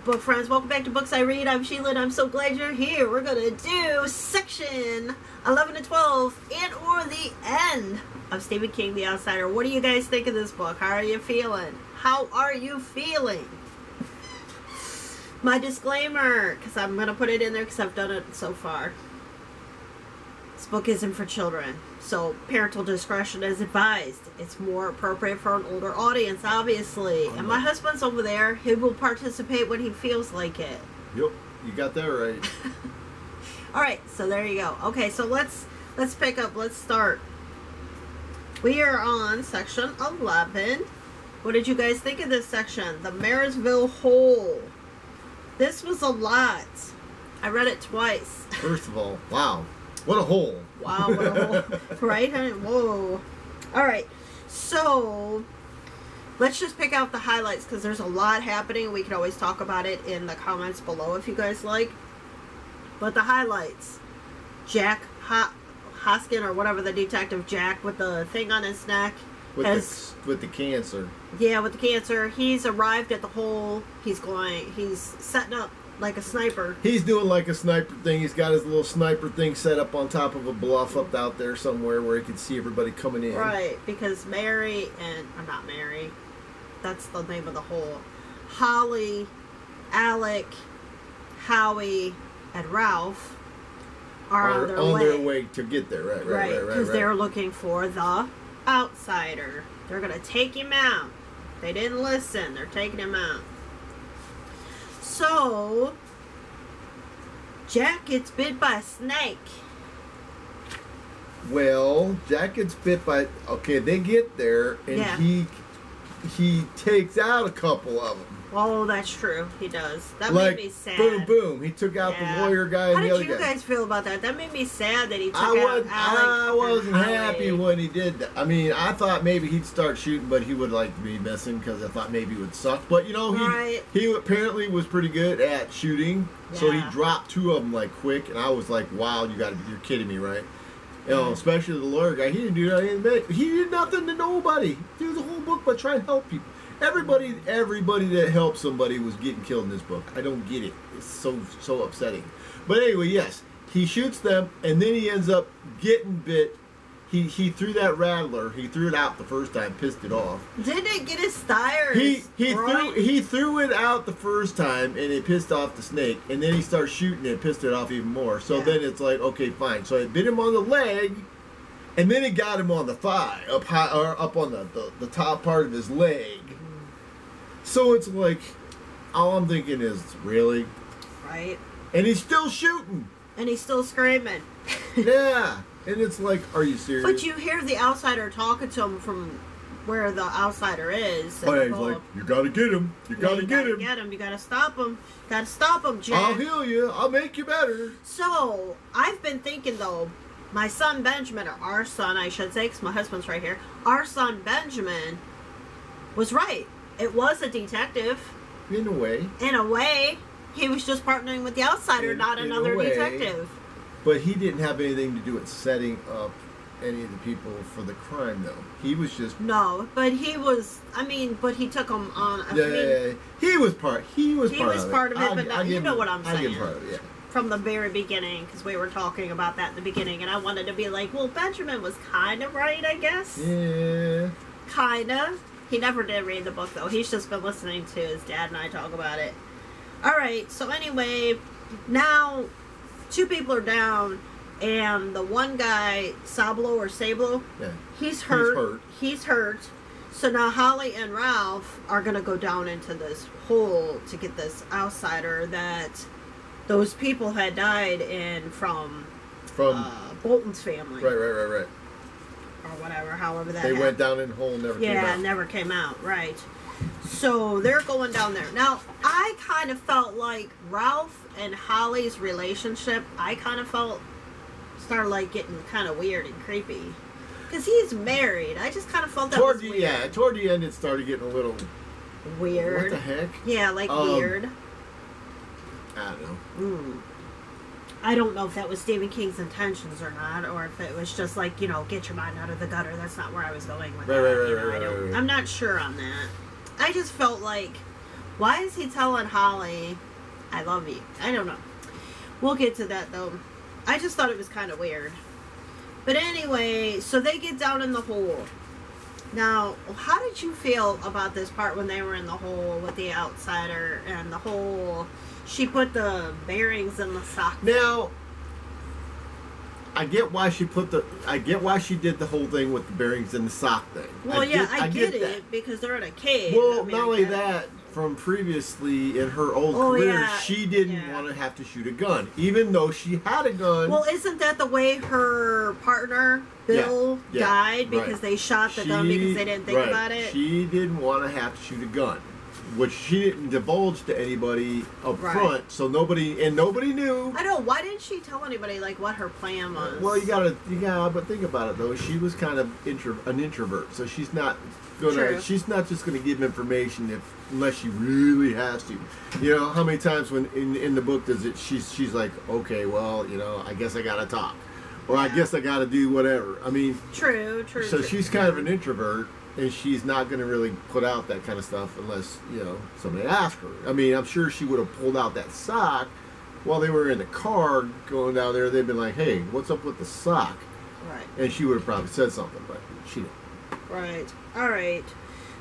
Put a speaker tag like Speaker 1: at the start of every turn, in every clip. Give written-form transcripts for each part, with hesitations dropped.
Speaker 1: book friends, welcome back to Books I Read. I'm Sheila and I'm so glad you're here. We're going to do section 11 to 12 and or the end of Stephen King, The Outsider. What do you guys think of this book? How are you feeling? How are you feeling? My disclaimer, because I'm going to put it in there because I've done it so far. This book isn't for children, so parental discretion is advised. It's more appropriate for an older audience, obviously. And my husband's over there. He will participate when he feels like it.
Speaker 2: Yep, you got that right.
Speaker 1: All right, so there you go. Okay, so let's pick up. Let's start. We are on section 11. What did you guys think of this section? The Marysville Hole. This was a lot. I read it twice.
Speaker 2: First of all, wow. What a hole.
Speaker 1: Wow, what a hole. Right? Whoa. All right. So, let's just pick out the highlights because there's a lot happening. We can always talk about it in the comments below if you guys like. But the highlights. Jack Hoskin, or whatever, the detective Jack with the thing on his neck.
Speaker 2: With the cancer.
Speaker 1: Yeah, with the cancer. He's arrived at the hole. He's setting up like a sniper.
Speaker 2: He's doing like a sniper thing. He's got his little sniper thing set up on top of a bluff up out there somewhere where he can see everybody coming in.
Speaker 1: Right, because Mary and... not Mary. That's the name of the hole. Holly, Alec, Howie, and Ralph are on their way
Speaker 2: to get there.
Speaker 1: Right, because they're looking for the outsider. They're going to take him out. They didn't listen. They're taking him out. So, Jack gets bit by a snake.
Speaker 2: Well, Jack gets bit by... Okay, they get there, and he takes out a couple of them.
Speaker 1: Oh, that's true. He does. That made me sad.
Speaker 2: Boom, boom. He took out the lawyer guy and the other guy.
Speaker 1: How did you guys feel about that? That made me sad that he took out Alec.
Speaker 2: I wasn't happy when he did that. I mean, I thought maybe he'd start shooting, but he would like to be missing because I thought maybe it would suck. But, you know, he apparently was pretty good at shooting. Yeah. So he dropped two of them, like, quick. And I was like, wow, you're kidding me, right? You know, especially the lawyer guy. He didn't do anything. He did nothing to nobody. He did the whole book by trying to help people. Everybody that helped somebody was getting killed in this book. I don't get it. It's so upsetting. But anyway, yes, he shoots them, and then he ends up getting bit. He threw that rattler. He threw it out the first time, pissed it off.
Speaker 1: Didn't it get his thigh or
Speaker 2: he threw it out the first time, and it pissed off the snake. And then he started shooting it, pissed it off even more. So then it's like, okay, fine. So it bit him on the leg, and then it got him on the thigh, up high, or up on the top part of his leg. So it's like, all I'm thinking is, really?
Speaker 1: Right.
Speaker 2: And he's still shooting.
Speaker 1: And he's still screaming.
Speaker 2: Yeah. And it's like, are you serious?
Speaker 1: But you hear the outsider talking to him from where the outsider is.
Speaker 2: Oh, yeah, he's like, you gotta get him. You gotta get him.
Speaker 1: You gotta stop him. Gotta stop him, Jack.
Speaker 2: I'll heal you. I'll make you better.
Speaker 1: So, I've been thinking, though, my son Benjamin, or our son, I should say, because my husband's right here. Our son Benjamin was right. It was a detective.
Speaker 2: In a way.
Speaker 1: In a way. He was just partnering with the outsider, not another detective.
Speaker 2: But he didn't have anything to do with setting up any of the people for the crime, though. He was just...
Speaker 1: No, but he was... I mean, but he took them on...
Speaker 2: Yeah. He was part of it. He was part of it,
Speaker 1: but not, you know what I'm saying.
Speaker 2: I give him part of it, yeah.
Speaker 1: From the very beginning, because we were talking about that in the beginning, and I wanted to be like, well, Benjamin was kind of right, I guess.
Speaker 2: Yeah.
Speaker 1: Kind of. He never did read the book, though. He's just been listening to his dad and I talk about it. Alright, so anyway, now 2 people are down, and the one guy, Sablo, he's hurt. He's hurt. So now Holly and Ralph are going to go down into this hole to get this outsider that those people had died in from Bolton's family.
Speaker 2: Right.
Speaker 1: Or whatever, however that
Speaker 2: happened. Went down in the hole and never came out.
Speaker 1: Yeah, never came out, right. So they're going down there. Now, I kind of felt like Ralph and Holly's relationship, started like getting kind of weird and creepy. Because he's married. I just kind of felt that was weird.
Speaker 2: Yeah, toward the end it started getting a little...
Speaker 1: Weird.
Speaker 2: What the heck?
Speaker 1: Yeah, like weird.
Speaker 2: I don't know.
Speaker 1: I don't know if that was Stephen King's intentions or not, or if it was just like, get your mind out of the gutter. That's not where I was going with that.
Speaker 2: Right.
Speaker 1: I'm not sure on that. I just felt like Why is he telling Holly, I love you? I don't know. We'll get to that, though. I just thought it was kind of weird. But anyway, so they get down in the hole. Now, how did you feel about this part when they were in the hole with the outsider and the hole? She put the bearings in the sock.
Speaker 2: Now, I get why she did the whole thing with the bearings in the sock thing.
Speaker 1: Well, I get it because they're in a cave.
Speaker 2: Well, not only that, from previously in her old career, she didn't want to have to shoot a gun, even though she had a gun.
Speaker 1: Well, isn't that the way her partner Bill died because they shot the gun because they didn't think about it?
Speaker 2: She didn't want to have to shoot a gun, which she didn't divulge to anybody up front, so nobody knew.
Speaker 1: I know. Why didn't she tell anybody like what her plan was?
Speaker 2: Well, but think about it though. She was kind of an introvert, so she's not She's not just gonna give information unless she really has to. You know how many times when in the book does it? She's like, okay, well, I guess I gotta talk, or I guess I gotta do whatever. I mean,
Speaker 1: true.
Speaker 2: So she's kind of an introvert. And she's not going to really put out that kind of stuff unless, somebody asks her. I mean, I'm sure she would have pulled out that sock while they were in the car going down there. They'd been like, hey, what's up with the sock?
Speaker 1: Right.
Speaker 2: And she would have probably said something, but she didn't.
Speaker 1: Right. All right.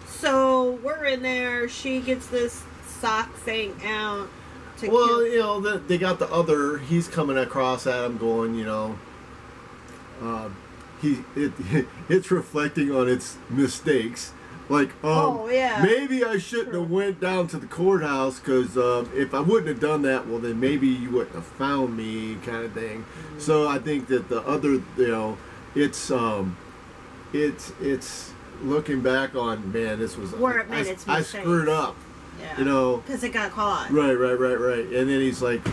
Speaker 1: So we're in there. She gets this sock thing out.
Speaker 2: They got the other. He's coming across at him going, it's reflecting on its mistakes. Like, maybe I shouldn't have went down to the courthouse because if I wouldn't have done that, well, then maybe you wouldn't have found me, kind of thing. Mm-hmm. So I think that the other, it's looking back on, man, this was
Speaker 1: where it made its mistakes.
Speaker 2: I screwed up.
Speaker 1: Yeah. Because it got caught.
Speaker 2: Right. And then he's like,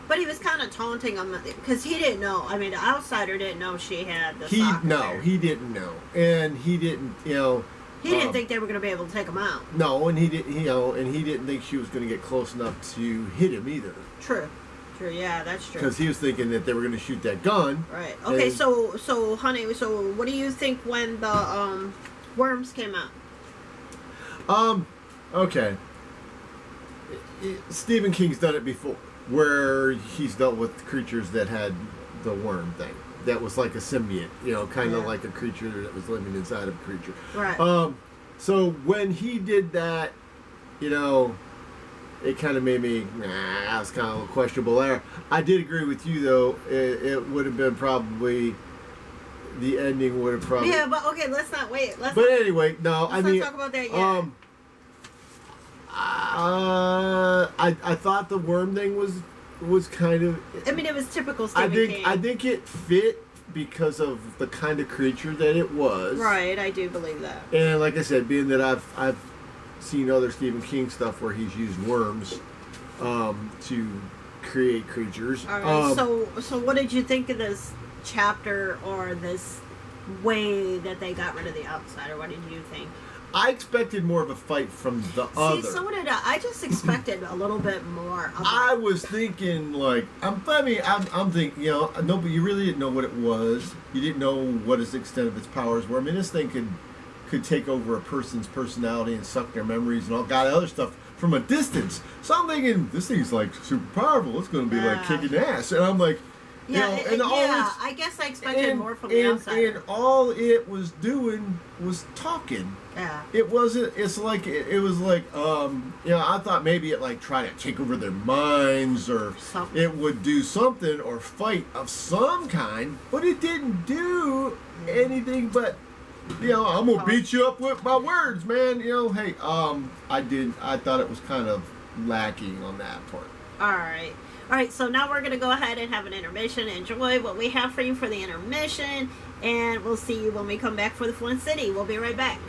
Speaker 1: But he was kind of taunting him because he didn't know. I mean, the outsider didn't know she had the sock.
Speaker 2: No, he didn't know, and he didn't.
Speaker 1: He didn't think they were going to be able to take him out.
Speaker 2: No, and he didn't. And he didn't think she was going to get close enough to hit him either.
Speaker 1: True. Yeah, that's true.
Speaker 2: Because he was thinking that they were going to shoot that gun.
Speaker 1: Right. Okay. So, honey. So, what do you think when the worms came out?
Speaker 2: Okay. Stephen King's done it before, where he's dealt with creatures that had the worm thing. That was like a symbiote, kind of like a creature that was living inside of a creature.
Speaker 1: Right.
Speaker 2: So when he did that, it kind of made me, that was kind of questionable there. I did agree with you, though. It would have been probably, the ending would have probably...
Speaker 1: Yeah, but okay, let's not wait.
Speaker 2: But anyway, no,
Speaker 1: let's not talk about that yet.
Speaker 2: I thought the worm thing was kind of...
Speaker 1: I mean, it was typical Stephen King.
Speaker 2: I think it fit because of the kind of creature that it was.
Speaker 1: Right, I do believe that.
Speaker 2: And like I said, being that I've seen other Stephen King stuff where he's used worms to create creatures.
Speaker 1: All right, so what did you think of this chapter or this way that they got rid of the outsider? What did you think?
Speaker 2: I expected more of a fight from the other.
Speaker 1: See, so did I. I just expected a little bit more.
Speaker 2: I was thinking, like, I'm thinking, no, but you really didn't know what it was. You didn't know what its extent of its powers were. I mean, this thing could take over a person's personality and suck their memories and all kind of other stuff from a distance. So I'm thinking, this thing's like super powerful. It's going to be like kicking ass. And I'm like,
Speaker 1: I guess I expected more from the outsider.
Speaker 2: And all it was doing was talking.
Speaker 1: Yeah.
Speaker 2: It wasn't. It's like it was like I thought maybe it like tried to take over their minds or something. It would do something or fight of some kind, but it didn't do anything. But I'm gonna beat you up with my words, man. Hey, I thought it was kind of lacking on that part.
Speaker 1: All right, so now we're going to go ahead and have an intermission. Enjoy what we have for you for the intermission, and we'll see you when we come back for the Flint City. We'll be right back.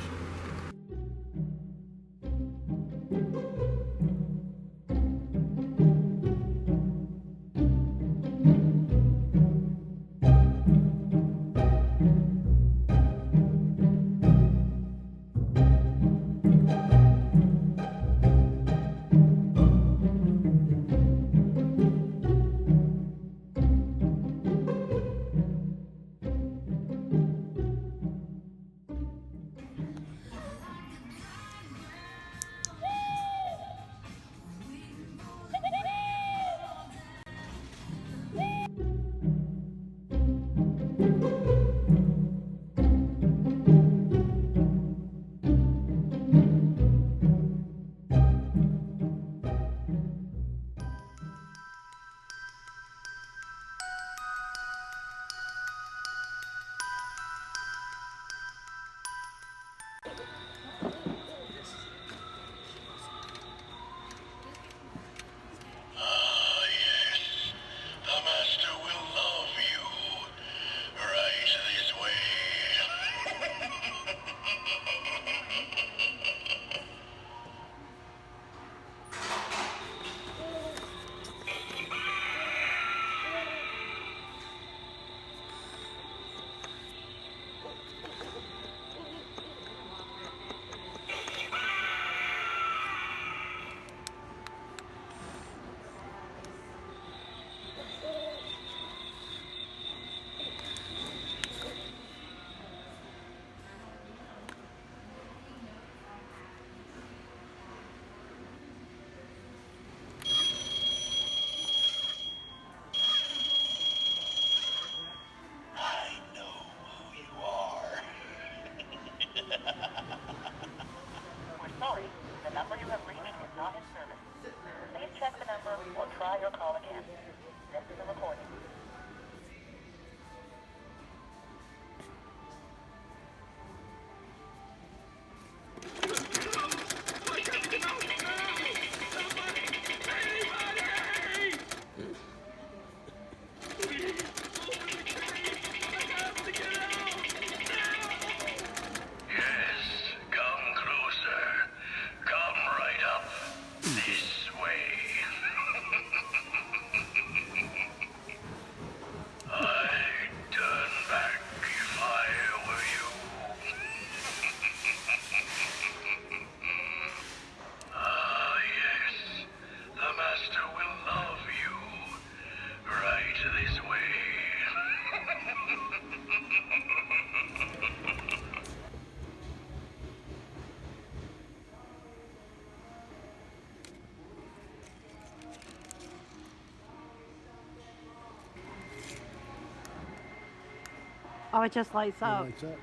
Speaker 1: Oh, it just lights up.
Speaker 3: It lights up.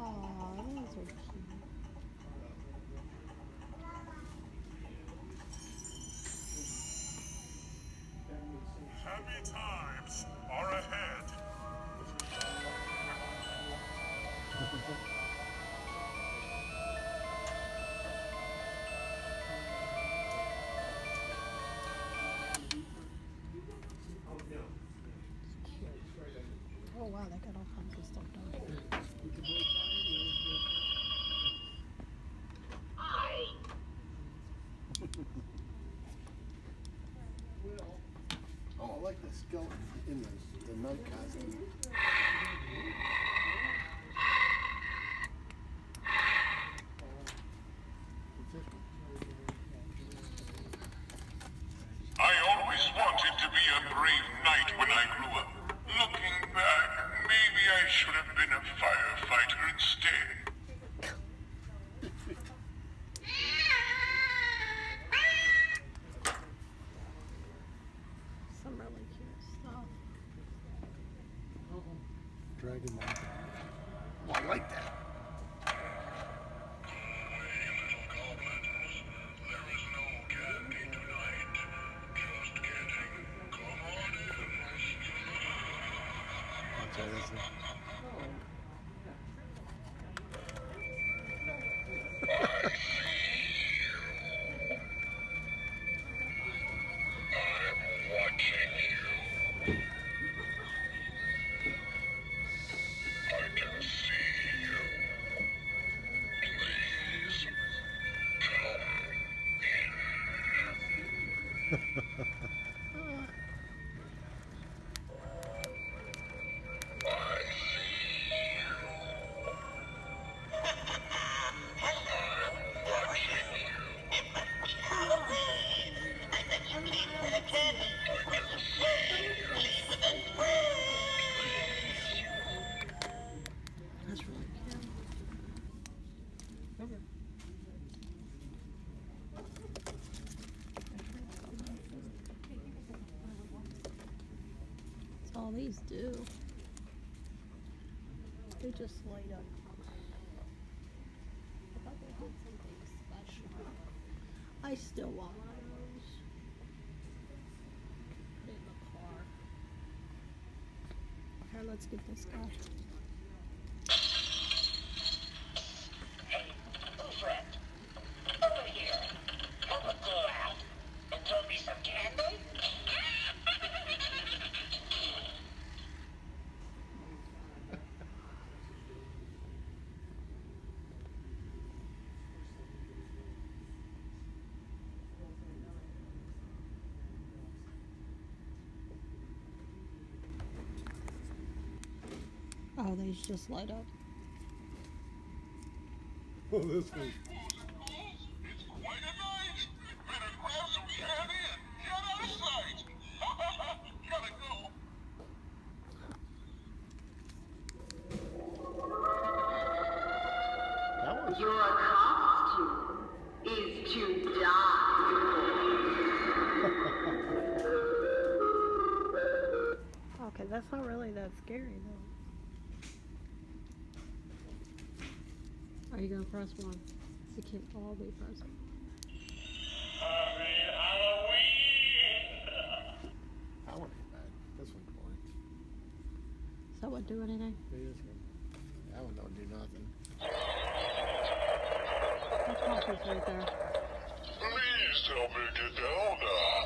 Speaker 1: Oh, those are cute.
Speaker 4: Happy times are ahead.
Speaker 1: Oh wow, they got all kinds of stuff down here.
Speaker 3: Oh, I like the skeleton in the night costume.
Speaker 4: I always wanted to be a brave knight when I grew up. Looking back, maybe I should have been a firefighter instead.
Speaker 1: Some really cute stuff.
Speaker 3: Dragon Knight. Oh, I like that. That's all this is.
Speaker 1: That's really cute. That's all these do. They just light up. I thought they did something special. I still want one of those. Put it in the car. Here, let's get this guy.
Speaker 5: Friend, over here. Have a glass and throw me some candy.
Speaker 1: Oh, these just light up.
Speaker 3: Oh, this one.
Speaker 4: It's quite a night. Better grab some candy and get out of sight. Gotta go.
Speaker 3: That one's
Speaker 6: Your costume is to die for.
Speaker 1: Okay, that's not really that scary though. Are you gonna press one? It can't all be pressed.
Speaker 4: Happy Halloween.
Speaker 3: that one ain't bad. This one's boring.
Speaker 1: Does that one do anything?
Speaker 3: Maybe this one. That one don't do nothing.
Speaker 1: That coffee's right there.
Speaker 4: Please tell me to get down.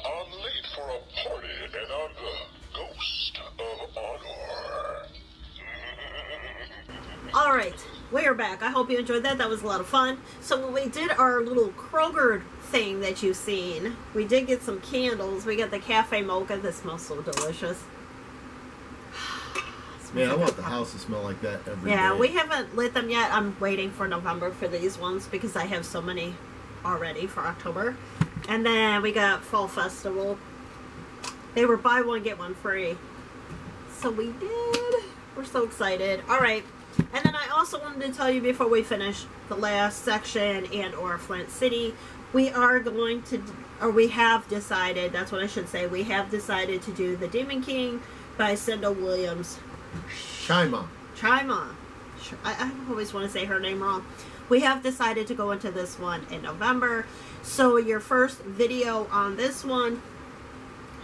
Speaker 4: I'm late for a party and I'm the ghost of honor.
Speaker 1: Alright, we are back. I hope you enjoyed that. That was a lot of fun. So when we did our little Kroger thing that you've seen, we did get some candles. We got the cafe mocha that smells so delicious.
Speaker 2: Man, I want the house to smell like that every day.
Speaker 1: Yeah, we haven't lit them yet. I'm waiting for November for these ones because I have so many already for October. And then we got Fall Festival. They were buy one, get one free. So we did. We're so excited. Alright. And then I also wanted to tell you before we finish the last section and or Flint City, we are going to, or we have decided, that's what I should say, we have decided to do The Demon King by Cinda Williams.
Speaker 2: Chima.
Speaker 1: I always want to say her name wrong. We have decided to go into this one in November. So your first video on this one,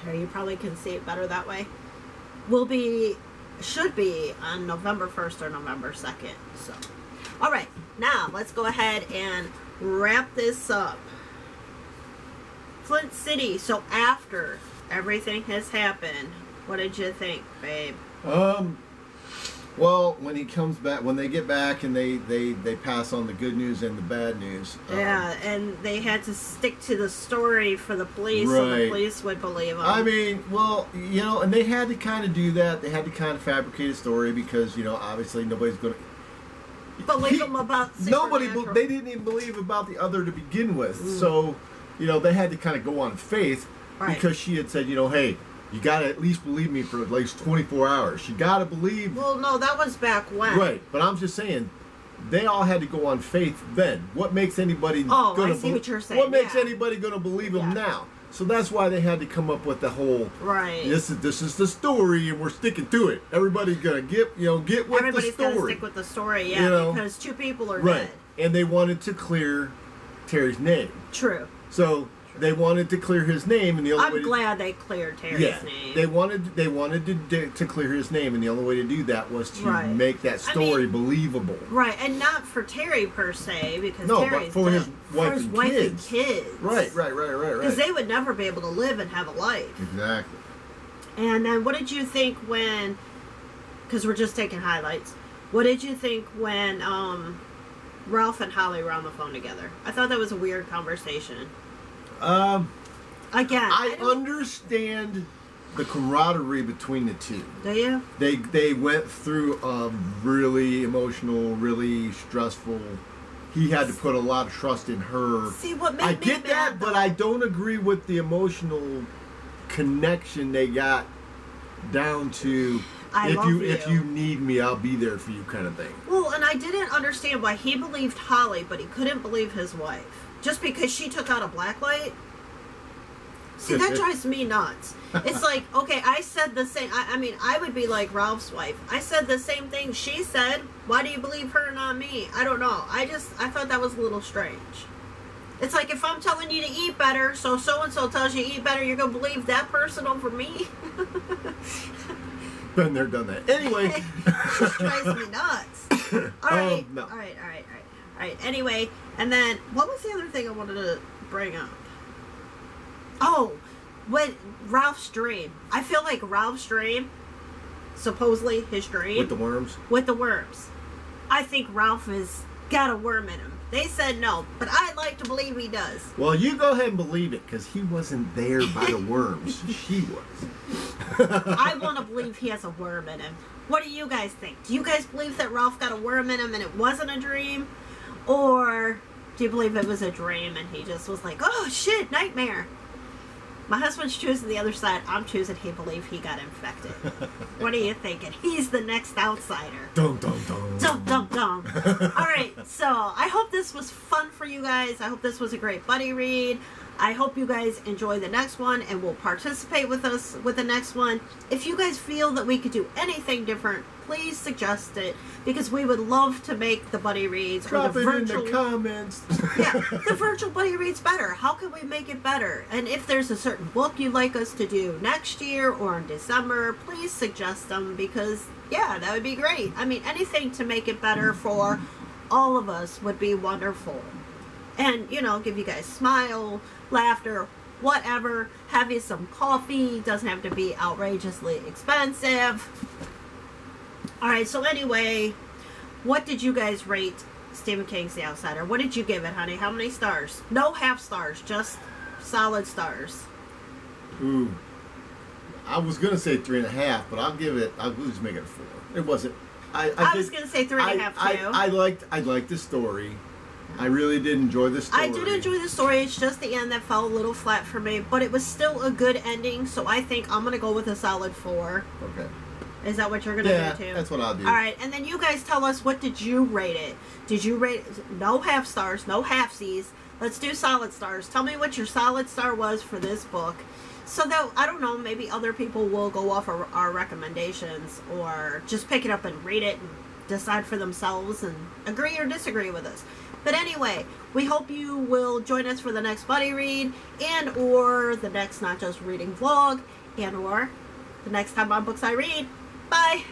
Speaker 1: here you probably can see it better that way, should be on November 1st or November 2nd. So, all right, now let's go ahead and wrap this up. Flint City. So after everything has happened, what did you think, babe?
Speaker 2: Well, when he comes back, when they get back and they pass on the good news and the bad news.
Speaker 1: Yeah, and they had to stick to the story for the police, so the police would believe them.
Speaker 2: I mean, well, you know, and they had to kind of do that. They had to kind of fabricate a story because, you know, obviously nobody's going to
Speaker 1: believe them about supernatural.
Speaker 2: They didn't even believe about the other to begin with. So, you know, they had to kind of go on faith because she had said, you know, hey, you got to at least believe me for at least 24 hours. You got to believe.
Speaker 1: Well, no, that was back when.
Speaker 2: Right, but I'm just saying, they all had to go on faith then. What makes anybody
Speaker 1: I see what you're saying.
Speaker 2: What makes anybody going to believe them now? So that's why they had to come up with the whole.
Speaker 1: Right.
Speaker 2: This is the story, and we're sticking to it. Everybody's going to get with the story.
Speaker 1: Everybody's got to stick with the story, yeah, because two people are dead.
Speaker 2: And they wanted to clear Terry's name.
Speaker 1: True.
Speaker 2: So. They wanted to clear his name, and the only way
Speaker 1: I'm glad they cleared Terry's name.
Speaker 2: They wanted to clear his name, and the only way to do that was to make that story believable.
Speaker 1: Right, and not for Terry per se, because
Speaker 2: but
Speaker 1: Terry's
Speaker 2: for
Speaker 1: dead.
Speaker 2: his wife and
Speaker 1: kids.
Speaker 2: Right.
Speaker 1: Because they would never be able to live and have a life.
Speaker 2: Exactly.
Speaker 1: And then, what did you think when? Because we're just taking highlights. What did you think when Ralph and Holly were on the phone together? I thought that was a weird conversation. Again,
Speaker 2: I understand the camaraderie between the two.
Speaker 1: Do you?
Speaker 2: They went through a really emotional, really stressful. He had to put a lot of trust in her.
Speaker 1: See what made
Speaker 2: I
Speaker 1: me
Speaker 2: get that, but I don't agree with the emotional connection they got down to. If you need me, I'll be there for you, kind of thing.
Speaker 1: Well, and I didn't understand why he believed Holly, but he couldn't believe his wife. Just because she took out a blacklight? See, that drives me nuts. It's like, okay, I said the same. I mean, I would be like Ralph's wife. I said the same thing she said. Why do you believe her, not me? I don't know. I thought that was a little strange. It's like, if I'm telling you to eat better, so and so tells you to eat better, you're going to believe that person over me?
Speaker 2: Been there, done that. Anyway.
Speaker 1: It just drives me nuts. All right.
Speaker 2: No.
Speaker 1: All right. Anyway, and then, what was the other thing I wanted to bring up? Oh, when Ralph's dream. I feel like Ralph's dream, supposedly his dream.
Speaker 2: With the worms?
Speaker 1: With the worms. I think Ralph has got a worm in him. They said no, but I'd like to believe he does.
Speaker 2: Well, you go ahead and believe it, because he wasn't there by the worms. She was.
Speaker 1: I want to believe he has a worm in him. What do you guys think? Do you guys believe that Ralph got a worm in him and it wasn't a dream? Or do you believe it was a dream and he just was like, oh shit, nightmare? My husband's choosing the other side. I'm choosing he believed he got infected. What are you thinking? He's the next outsider.
Speaker 2: Dum, dum, dum.
Speaker 1: Dum, dum, dum. All right, so I hope this was fun for you guys. I hope this was a great buddy read. I hope you guys enjoy the next one and will participate with us with the next one. If you guys feel that we could do anything different, please suggest it, because we would love to make the buddy reads
Speaker 2: Drop
Speaker 1: or the
Speaker 2: it in the comments.
Speaker 1: Yeah, the virtual buddy reads better. How can we make it better? And if there's a certain book you'd like us to do next year or in December, please suggest them, because yeah, that would be great. I mean, anything to make it better for all of us would be wonderful. And, you know, give you guys smile, laughter, whatever. Have you some coffee. Doesn't have to be outrageously expensive. Alright, so anyway, what did you guys rate Stephen King's The Outsider? What did you give it, honey? How many stars? No half stars, just solid stars.
Speaker 2: Ooh. I was going to say 3.5, but I'll just make it a 4. It wasn't.
Speaker 1: I was going to say 3.5 too.
Speaker 2: I liked the story. I really did enjoy the story.
Speaker 1: I did enjoy the story. It's just the end that fell a little flat for me, but it was still a good ending, so I think I'm going to go with a solid 4.
Speaker 2: Okay.
Speaker 1: Is that what you're going to do too?
Speaker 2: That's what I'll do.
Speaker 1: Alright, and then you guys tell us, what did you rate it? Did you rate it no half stars, no halfsies, Let's do solid stars. Tell me what your solid star was for this book. So that, I don't know, maybe other people will go off our recommendations or just pick it up and read it and decide for themselves and agree or disagree with us. But anyway, we hope you will join us for the next Buddy Read and or the next Not Just Reading vlog and or the next time on Books I Read. Bye!